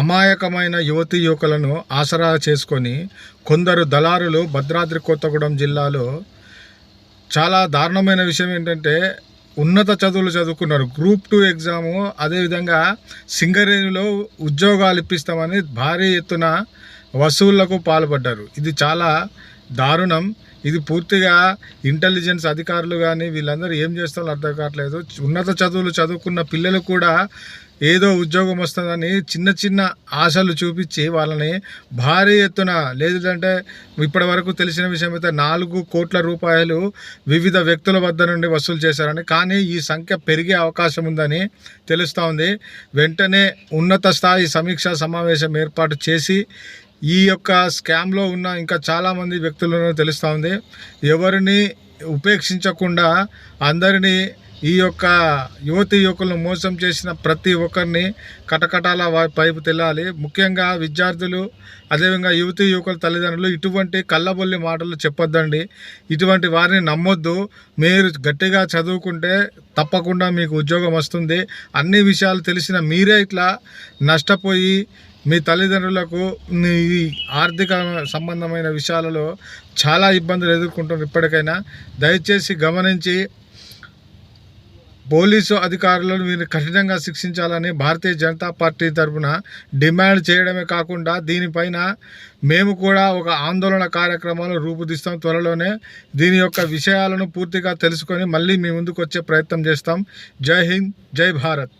అమాయకమైన యువతీ యువకులను ఆసరా చేసుకొని కొందరు దళారులు భద్రాద్రి కొత్తగూడెం జిల్లాలో చాలా దారుణమైన విషయం ఏంటంటే ఉన్నత చదువులు చదువుకున్నారు. గ్రూప్ 2 ఎగ్జాము, అదేవిధంగా సింగరేణిలో ఉద్యోగాలు ఇప్పిస్తామని భారీ ఎత్తున వసూళ్లకు పాల్పడ్డారు. ఇది చాలా దారుణం. ఇది పూర్తిగా ఇంటెలిజెన్స్ అధికారులు కానీ వీళ్ళందరూ ఏం చేస్తారో అర్థం కావట్లేదు. ఉన్నత చదువులు చదువుకున్న పిల్లలు కూడా ఏదో ఉద్యోగం వస్తుందని చిన్న చిన్న ఆశలు చూపించి వాళ్ళని భారీ ఎత్తున, లేదంటే ఇప్పటి వరకు తెలిసిన విషయం అయితే 4 కోట్ల రూపాయలు వివిధ వ్యక్తుల వద్ద నుండి వసూలు చేశారని. కానీ ఈ సంఖ్య పెరిగే అవకాశం ఉందని తెలుస్తూ ఉంది. వెంటనే ఉన్నత స్థాయి సమీక్షా సమావేశం ఏర్పాటు చేసి ఈ యొక్క స్కామ్లో ఉన్న ఇంకా చాలామంది వ్యక్తులను తెలుస్తూ ఉంది. ఎవరిని ఉపేక్షించకుండా అందరినీ, ఈ యొక్క యువతీ యువకులను మోసం చేసిన ప్రతి ఒక్కరిని కటకటాల పైపు తెల్లాలి. ముఖ్యంగా విద్యార్థులు, అదేవిధంగా యువతీ యువకుల తల్లిదండ్రులు ఇటువంటి కళ్ళబొల్లి మాటలు చెప్పొద్దండి. ఇటువంటి వారిని నమ్మొద్దు. మీరు గట్టిగా చదువుకుంటే తప్పకుండా మీకు ఉద్యోగం వస్తుంది. అన్ని విషయాలు తెలిసిన మీరే ఇట్లా నష్టపోయి మీ తల్లిదండ్రులకు ఈ ఆర్థిక సంబంధమైన విషయాలలో చాలా ఇబ్బందులు ఎదుర్కొంటున్నారు. ఇప్పటికైనా దయచేసి గమనించి పోలీసు అధికారులను వీరిని కఠినంగా శిక్షించాలని భారతీయ జనతా పార్టీ తరఫున డిమాండ్ చేయడమే కాకుండా దీనిపైన మేము కూడా ఒక ఆందోళన కార్యక్రమాలు రూపుదిస్తాం. త్వరలోనే దీని యొక్క విషయాలను పూర్తిగా తెలుసుకొని మళ్ళీ మీ ముందుకు వచ్చే ప్రయత్నం చేస్తాం. జై హింద్, జై భారత్.